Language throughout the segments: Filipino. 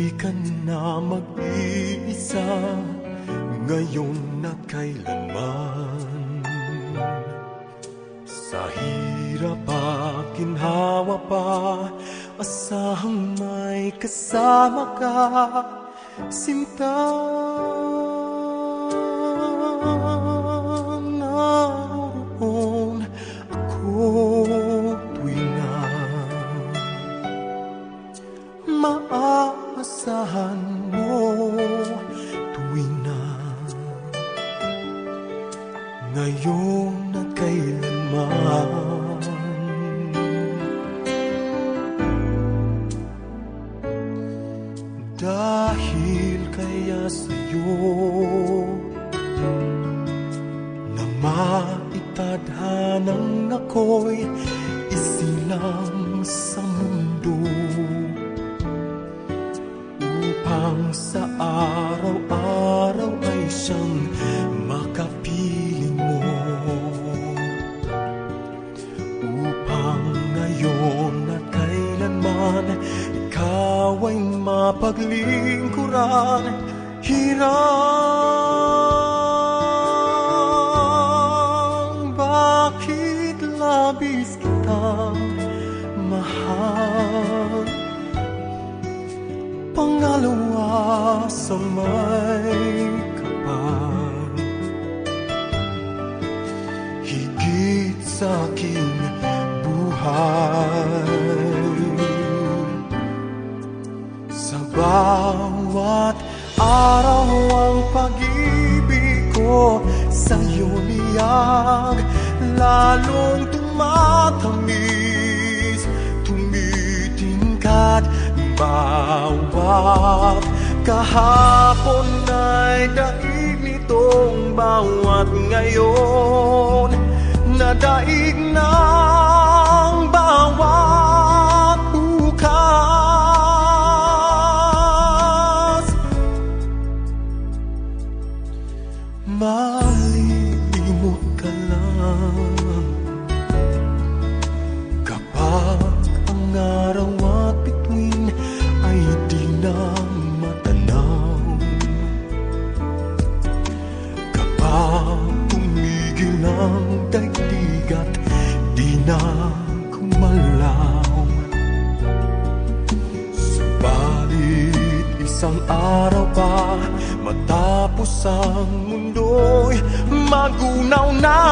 Di ka na mag-iisa ngayon at kailanman. Sa hirap at ginhawa pa, asahang may kasama ka, sinta. Naroon ako tuwing na maaasahan mo, tuwing na ngayon at kailanman. Dahil kaya sa'yo na maitadhanang ako'y isilang sa mundo, upang sa araw-araw ay siyang makapiling mo, upang ngayon at kailanman ikaw ay mapaglingkuran. Hirang bakit labis kitang mahal, pangalawa sa may kapal, higit sa aking buhay. Sa bawat araw ang pag-ibig ko sa'yo niyang lalong tumatamis, tumitingkat. Bawat kahapon ay daig nitong bawat ngayon, na daig ng bawat bukas. Malilimot ka lang kapag ang araw at bituin ay di na matanaw, kapag tumigil ang daigdig at di na kumalaw. Subalit isang araw pa matapos ang mundo'y magunaw na,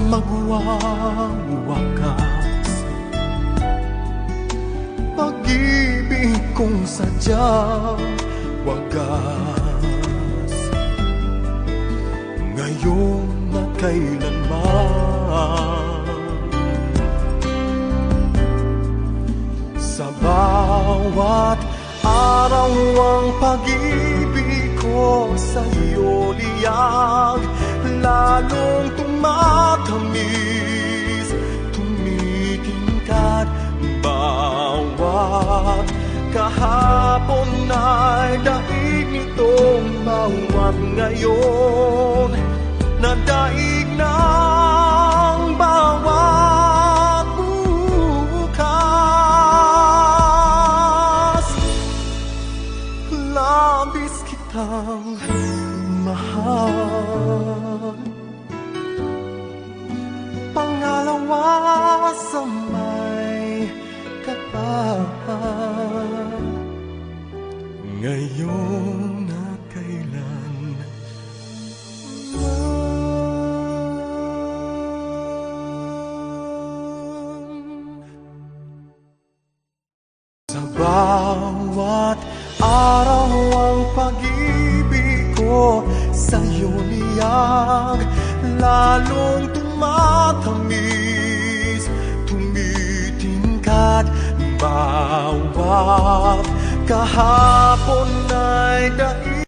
magwawakas pag-ibig kong sadyang wagas, ngayon at kailanman. Sa bawat araw ang pag-ibig ko sa'yo liyag, lalong tumatamis, tumitingkat. Bawat kahapon ay daig nitong bawat ngayon, na daig ng bawat bukas. Labis kitang mahal, pangalawa sa may kapal, ngayon na kailan. Sa bawat araw ang pag-ibig ko sa'yo niyag, lalong tumatamis, tumitingkat. Bawat kahapon ay daig.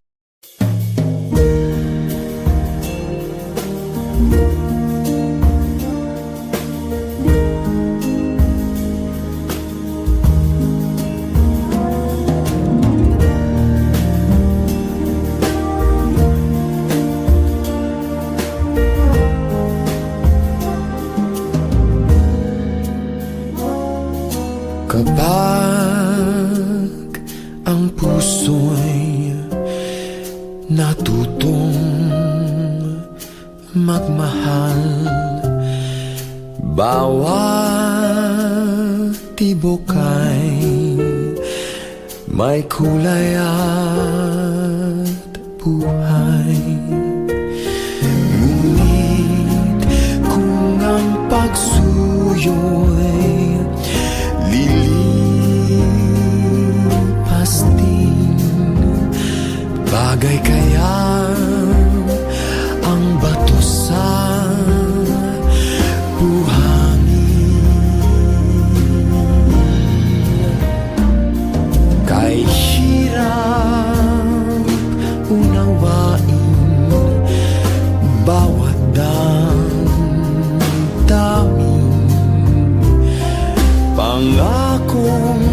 Kapag ang puso'y natutong magmahal, bawat tibok ay may kulay at buhay. Ngunit kung ang pagsuyo'y lilipas din, bagay kaya ang bato sa buhangin? Kay hirap unawain bawat damdamin, pangakong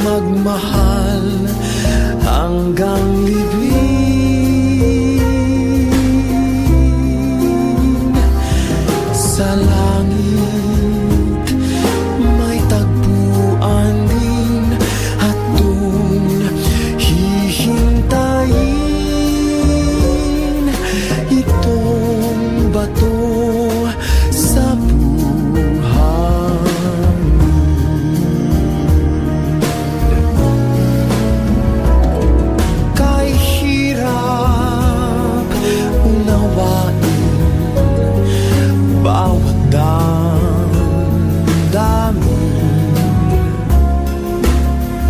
magmahal hanggang libing. Sa langit may tagpuan din at doon hihintayin itong bato sa buhangin. Kay hirap unawain bawat damdamin,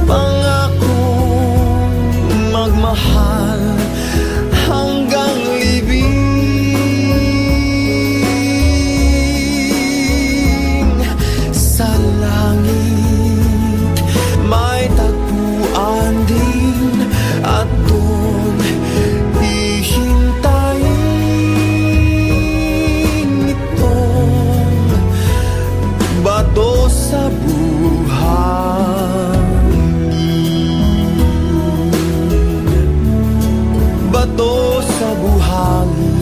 pangakong magmahal hanggang libing. Sa langit may tagpuan din at doon hihintayin itong bato sa buhangin. Bato sa buhangin.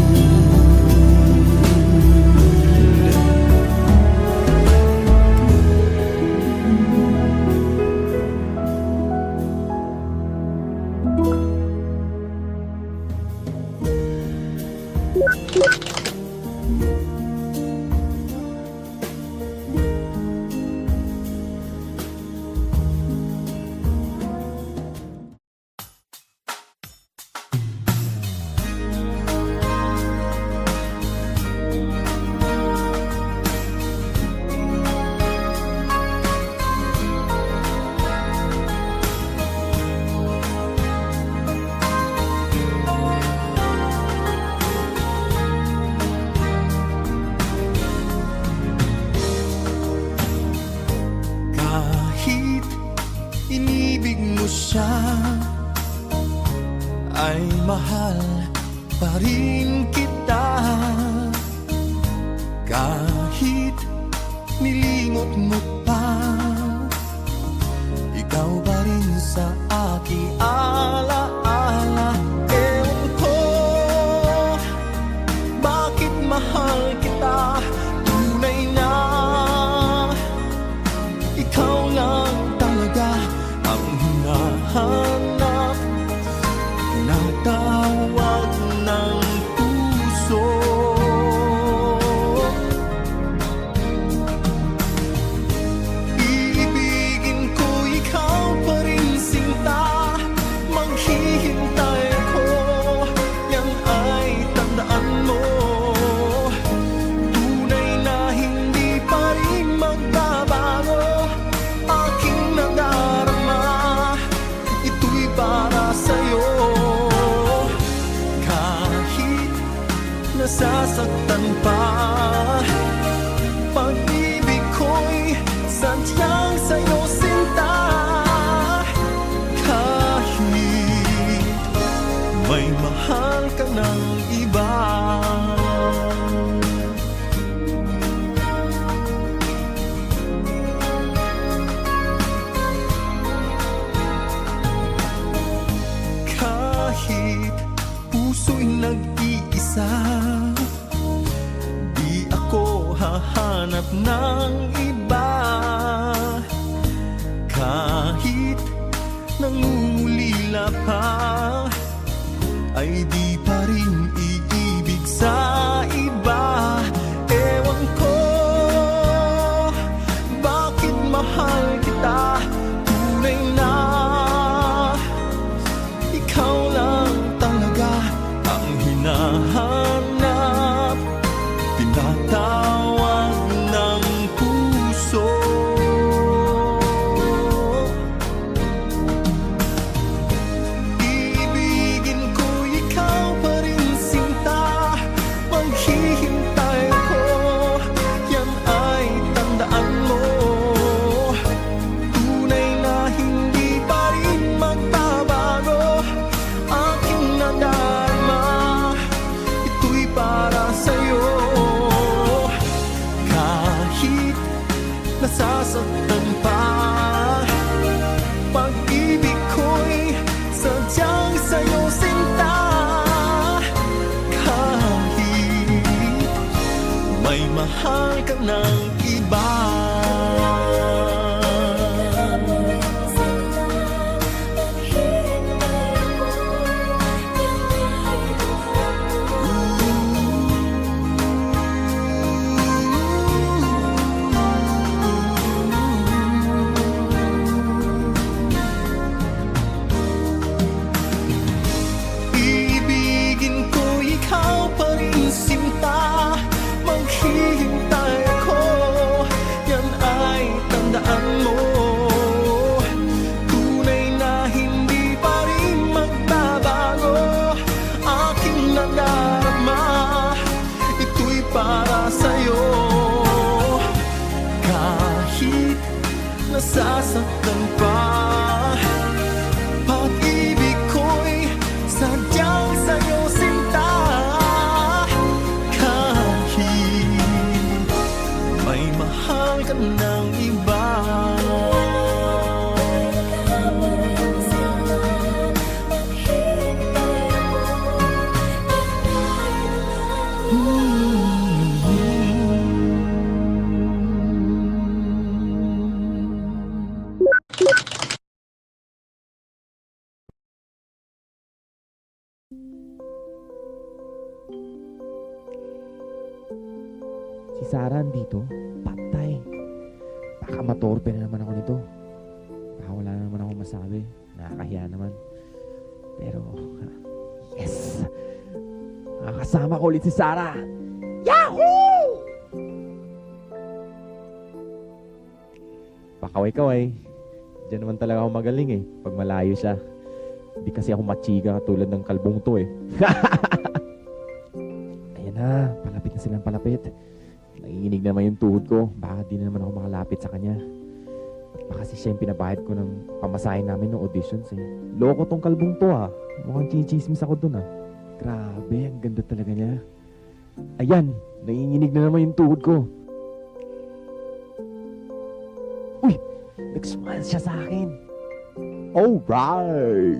Kahit inibig mo siya, ay mahal pa rin kita. Kahit nilimot mo pa, ikaw pa rin sa aking alaala. Ewan ko bakit mahal kita, tunay na ikaw lang talaga ang hinahanap na tawag ng puso. Iibigin ko ikaw pa rin sinta, maghihintay ko, yan ay tandaan mo. Tunay na hindi pa rin magbabago aking nadarama, ito'y para sa'yo. Kahit nasasaktan pa, pag-ibig ko'y sadyang sa'yo sinta. Kahit may mahal ka ng iba, kahit puso'y nag-iisa, di ako hahanap ng iba. tila pa ay di pa rin iibig sa iba. Ewan ko bakit mahal kita, tunay na ikaw lang talaga ang hinahanap, tinatawag ng puso. Ibigin ko ikaw pa rin sinta, maghihintay ako, yan ay tandaan mo. Tunay na hindi pa rin magbabago aking nadarama, ito'y para sa'yo. Kahit nasasaktan pa, pag-ibig ko'y sadyang sa'yo sinta. Kahit may mahal ka ng iba, ibigin ko ikaw pa rin sinta, maghihintay ako, yan ay tandaan mo. Tunay na hindi pa rin magbabago aking nadarama, ito'y para sa'yo. Kahit nasasaktan pa, pag-ibig ko'y sadyang sa'yo sinta. Kahit may mahal ka ng iba, Si Sarah andito? Patay. Baka matorpe na naman ako nito. Baka wala na naman ako masabi. Nakakahiya naman. Pero, yes! Nakakasama ko ulit si Sarah! Yahoo! Pakaway-kaway. Diyan naman talaga ako magaling eh. Pag malayo siya. Hindi kasi ako machiga tulad ng kalbong to eh. Ayan na. Palapit na silang palapit. Nanginginig naman yung tuhod ko. Baka di na naman ako makalapit sa kanya. Baka kasi siya yung pinabayad ko ng pamasahin namin ng auditions eh. Loko tong kalbong to ah. Mukhang chichismis ako dun ah. Grabe, ang ganda talaga niya. Ayan, nanginginig na naman yung tuhod ko. Uy, nag-smile siya sa akin. Alright!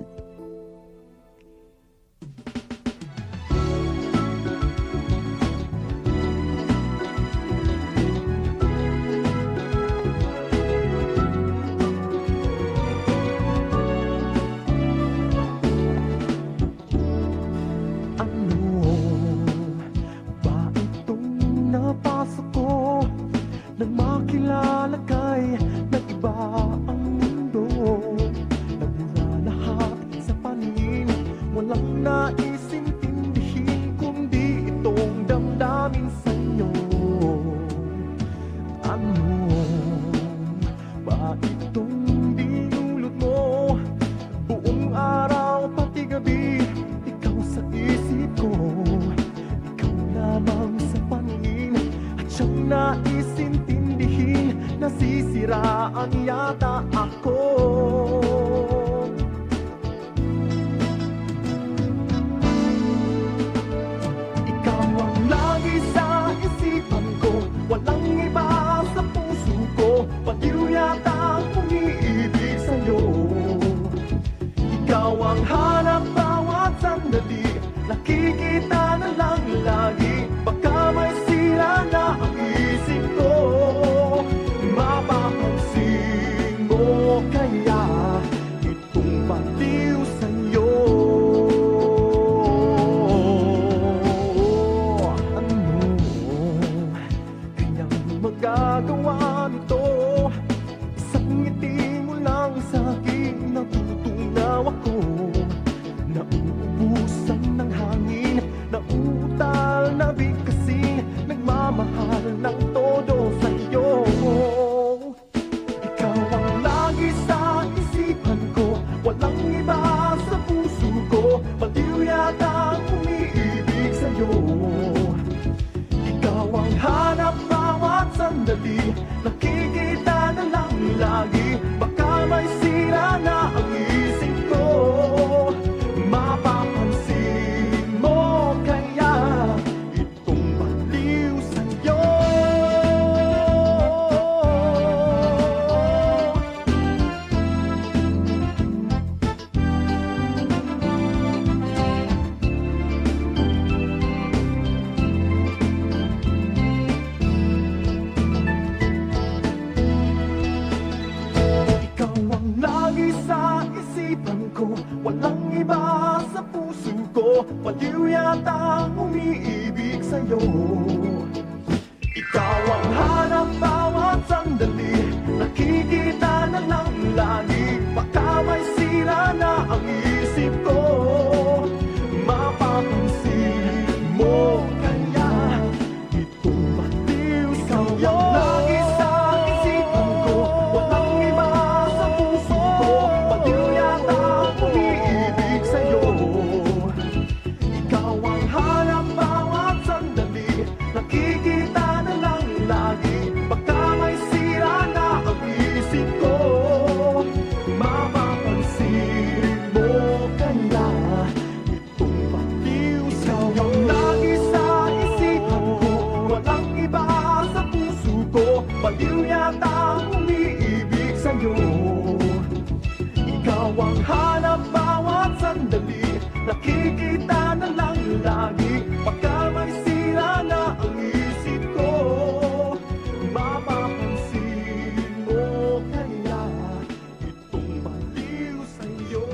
Makilala kay nag-iba ang mundo, nagmura lahat sa paningin, walang naisintindihin kundi itong damdamin sa'yo. Ano ba itong dinulot mo? Buong araw pati gabi, ikaw sa isip ko, ikaw lamang sa paningin, at siyang naisintindihin, nasisiraan yata ako. Ikaw ang lagi sa isipan ko, walang iba sa puso ko, baliw yata ang umiibig sa'yo. Ikaw ang hanap bawat sandali, nakikita na lang lagi, baka may sira na ang isip ko. Mapapansin mo magagawa nito. Isang ngiti mo lang sa'kin, natutunaw ako. Nauubusan ng hangin, nauutal na bigkasin, nagmamahal ng todo sa'yo. Ikaw ang lagi sa isipan ko, walang iba sa puso ko, baliw yata ang umiibig sa'yo. Ikaw ang hanap bawat sandali, nakikita na lang lagi, baka may sira na ang isip ko. Mapapansin mo kaya itong baliw sa'yo. Ikaw ang lagi sa isipan ko, walang iba sa puso ko, baliw yata ang umiibig sa'yo. Ikaw ang hanap bawat sandali, nakikita na lang lagi, baka may sira na ang isip ko. Mapapansin mo kaya itong baliw sa'yo. Ikaw ang lagi sa isipan ko, walang iba sa puso ko, baliw yata ang umiibig sa'yo. Ikaw ang hanap bawat sandali, nakikita na lang lagi, baka may sira na ang isip ko. Mapapansin mo kaya itong baliw sa'yo. Ikaw ang lagi sa isipan ko, walang iba sa puso ko, baliw yata ang umiibig sa'yo. Ikaw ang hanap bawat sandali, nakikita na lang lagi, baka may sira na ang isip ko. Mapapansin mo kaya itong baliw sa'yo.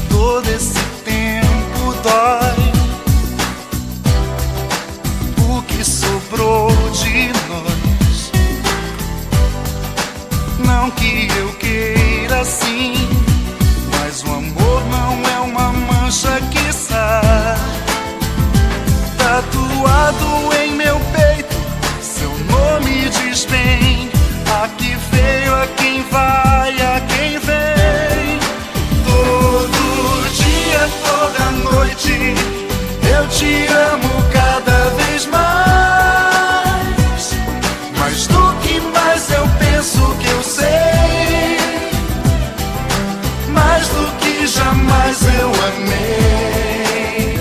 Todo esse tempo dói. O que sobrou de nós? Não que eu queira assim, mas o amor não é uma mancha que sai. Tatuado em meu peito, seu nome diz bem: a que veio, a quem vai, a quem vem. Todo dia, toda noite, eu te amo cada vez mais. Mais do que mais eu penso que eu sei, mais do que jamais eu amei.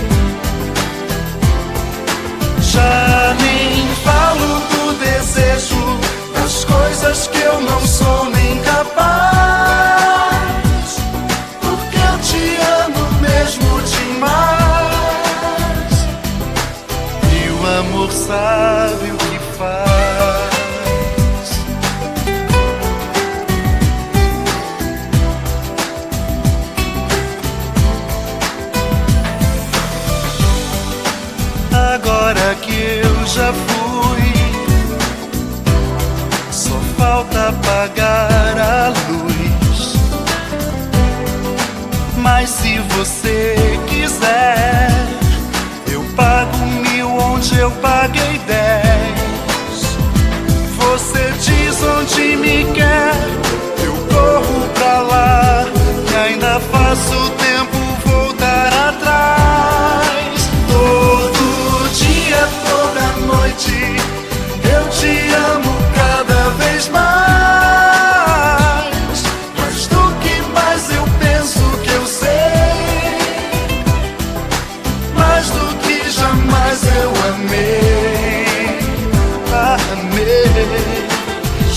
Já nem falo do desejo, das coisas que eu não sou nem capaz, porque eu te amo mesmo demais, e o amor sabe o que faz. Agora que eu já fui, só falta apagar a luz. Mas se você quiser, eu pago 1000 onde eu paguei 10. Você diz onde me quer, eu corro pra lá, que ainda faço tempo voltar atrás. Todo dia, toda noite, eu te amo cada vez mais.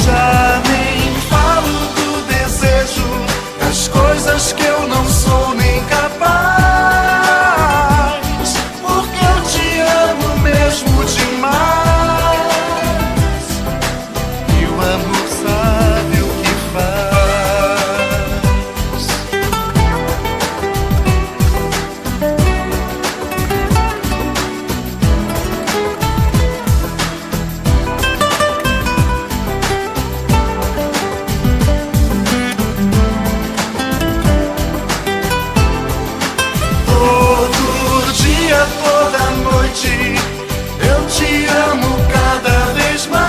Já nem falo do desejo, das coisas que eu não sou nem capaz, porque eu te amo mesmo demais, e o amor sabe o que faz. Todo dia, toda noite, eu te amo cada vez mais.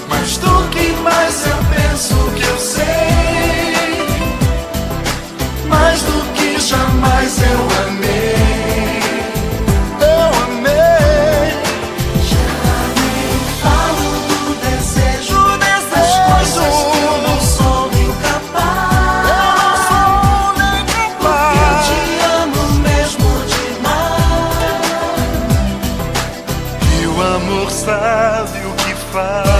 Mas do que mais eu penso que eu sei, mais do que jamais eu amei. Eu amei. Já nem falo do desejo, das coisas que eu não sou nem capaz. Eu não sou nem capaz. Eu te amo mesmo demais, e o amor sabe o que faz.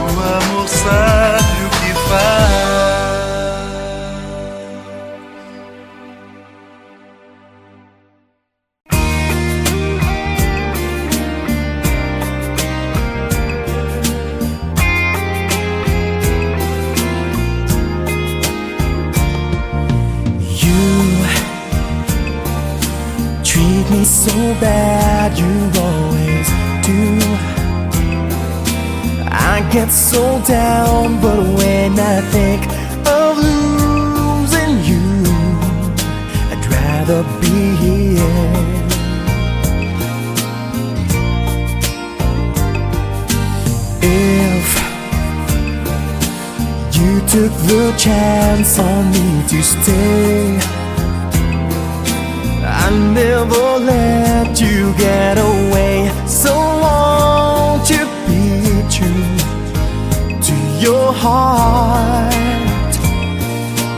O amor sabe o que faz. You treat me so bad, you always do. I get so down, but when I think of losing you, I'd rather be here. If you took the chance on me to stay, I never let you get away. So won't you be true to your heart?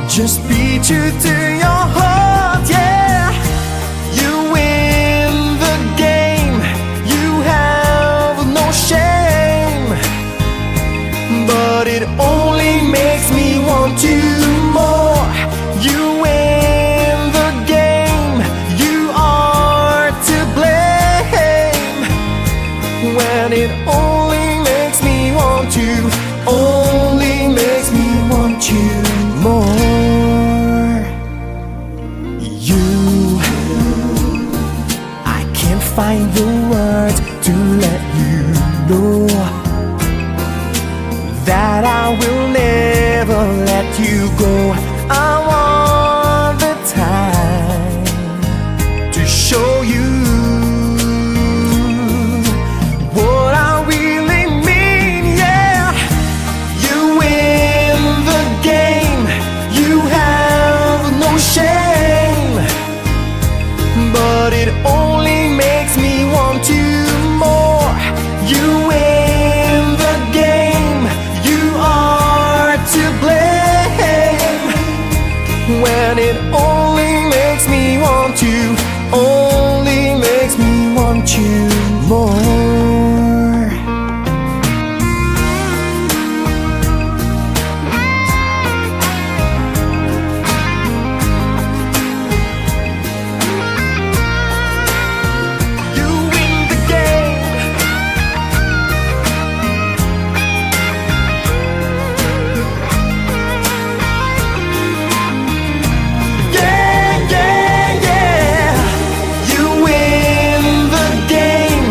Just be true to your heart, yeah. You win the game, you have no shame, but it only makes me want you more. You win the game, you are to blame, when it only makes me want you, only makes me want you more. You, I can't find the words to let you know that I will never let you go. I want the time to show you what I really mean, yeah. You win the game, you have no shame, but it only makes me want you more. You win the game, you are to blame, when it only makes me want you, only makes me want you more. You win the game, yeah, yeah, yeah. You win the game,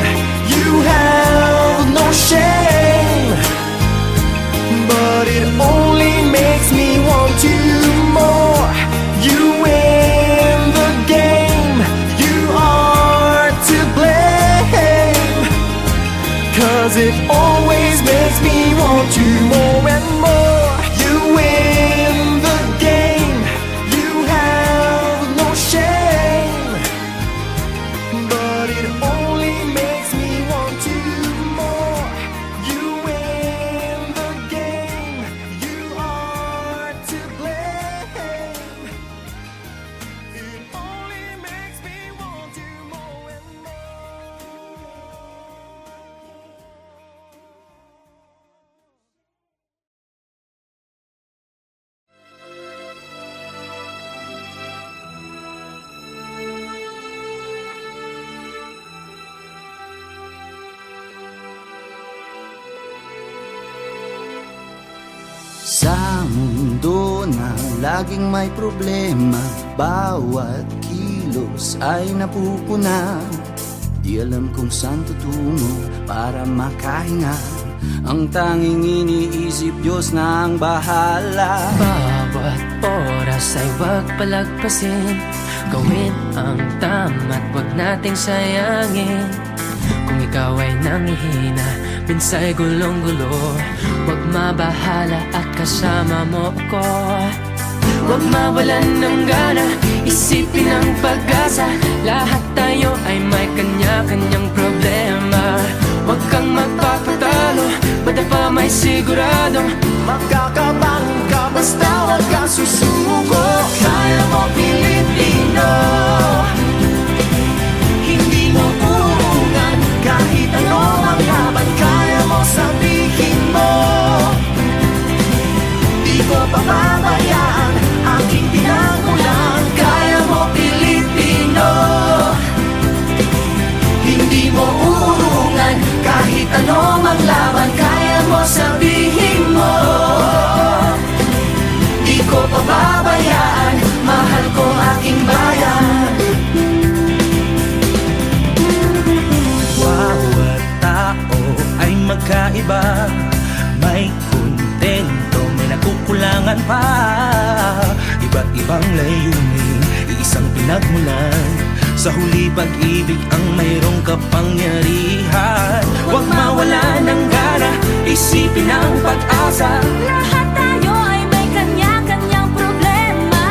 you have no shame, but it only makes me want you more. You win the game, you are to blame, 'cause it always makes me want you more and more. You win the game, you have no shame, but it only makes me want you more. You win the game, you are to blame, it laging may problema. Bawat kilos ay napupuna. Di alam kung saan tutungo para makahinga. Ang tanging iniisip, Diyos na ang bahala. Bawat oras ay wag palagpasin. Gawin ang tama't wag nating sayangin. Kung ikaw ay nangihina, minsa'y gulong-gulo, wag mabahala at kasama mo ako. Wag mawalan ng gana, isipin ang pag-asa. Lahat tayo ay may kanya-kanyang problema. Wag kang magpapatalo, madapa may siguradong Magkakabang ka basta wag kang susuko. Kaya mo Pilipino, hindi mo uungan. Kahit ano ang laban, kaya mo sabihin mo. Di ko pababayaan aking pinagmulan. Kaya mo Pilipino, hindi mo uungan. Kahit ano ang laban, kaya mo sabihin mo. Di ko pababayaan, mahal ko aking bayan. Bawat tao ay magkaiba. May kontento, may nakukulangan pa. Iba't ibang layunin, iisang pinagmulan. Sa huli pag-ibig ang mayroong kapangyarihan. Huwag mawala ng gana, isipin ang pag-asa. Lahat tayo ay may kanya-kanyang problema.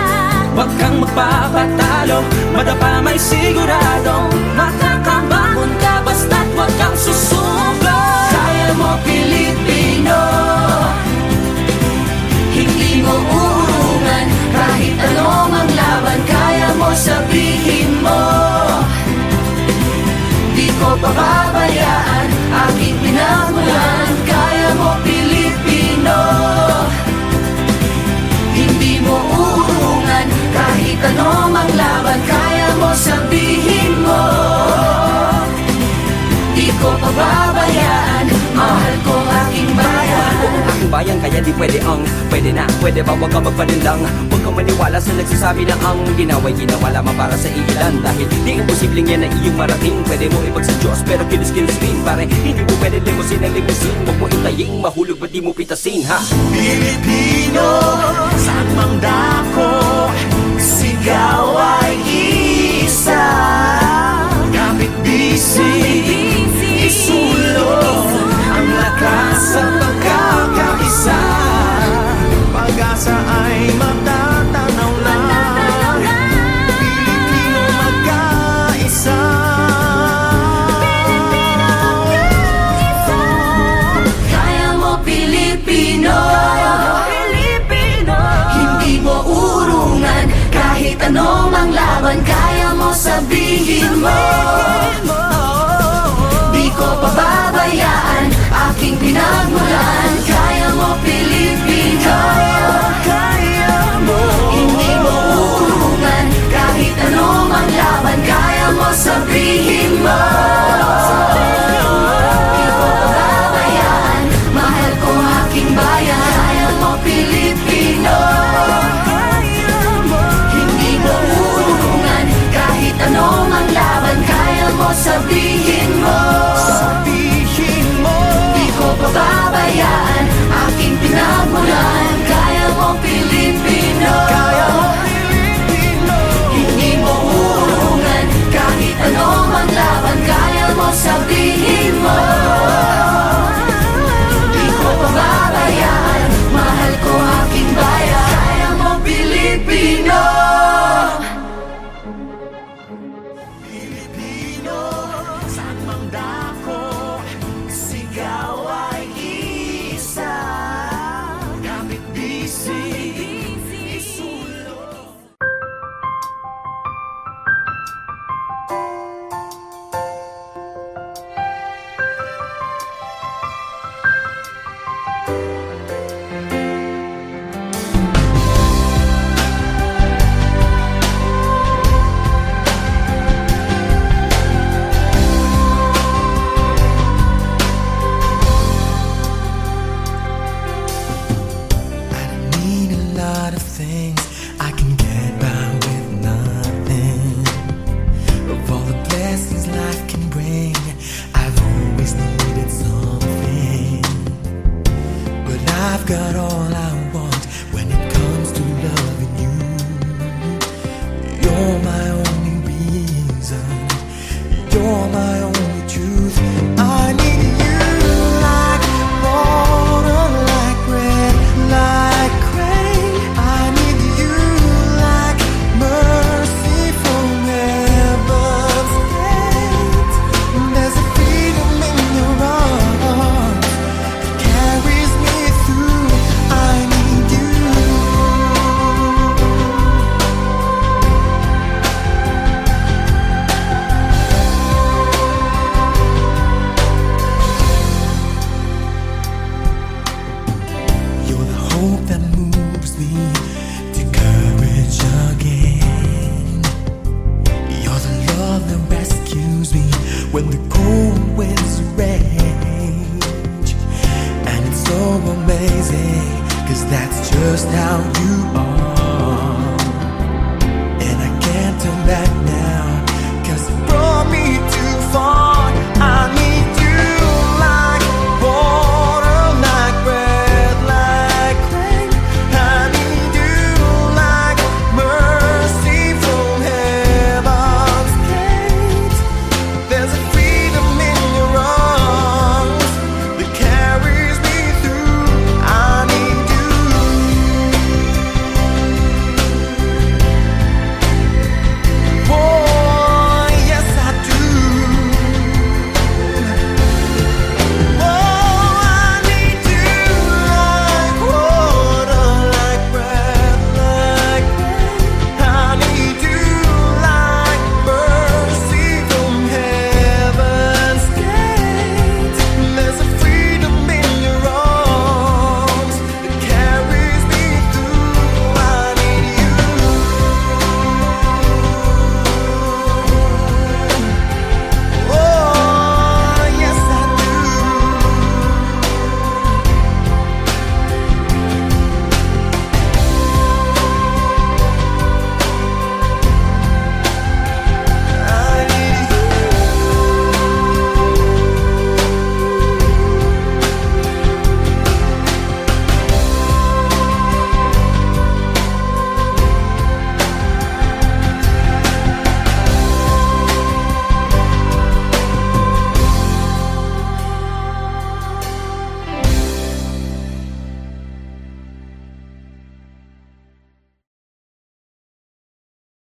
Huwag kang magpapatalo, madapa may siguradong Makakabangon ka basta't wag kang susuko. Kaya mo Pilipino, Hindi mo uurungan. Kahit ano mang laban, kaya mo sabihin mo. di ko pababayaan aking pinagmulan. Kaya mo Pilipino, hindi mo uurungan. Kahit ano mang laban, kaya mo sabihin mo. Di ko pababayaan, mahal ko aking bayan. Aking bayan kaya di pwede na, pwede ba wag ka magpaninlang. Huwag kang maniwala sa nagsasabi na ang ginawa'y ginawa lamang para sa ilan. Dahil di imposibleng yan na iyong marating. Pwede mo ibag sa Diyos pero kinis-kinis rin. Pare hindi mo pwede limusin ang limusin. Huwag mo itaying mahulog ba't di mo pitasin ha. Pilipino, saan mang dako, sigaw ay isa. Kapit bisig, isulong ang lakas at pagkakaisa. Pag-asa ay matatanaw na. Pilipino magkaisa. Kaya mo Pilipino, Hindi mo urungan. Kahit ano mang laban, kaya mo sabihin mo. Di ko pababayaan aking pinagmulan. Kaya mo Pilipino, kaya mo. Hindi mo urungan. Kahit ano mang laban, kaya mo sabihin mo. Di ko pababayaan, mahal ko aking bayan. Kaya mo Pilipino, hindi mo urungan. Kahit ano mang laban, kaya mo sabihin mo. Di ko pababayaan when the cold winds rage. And it's so amazing, 'cause that's just how you are. And I can't turn back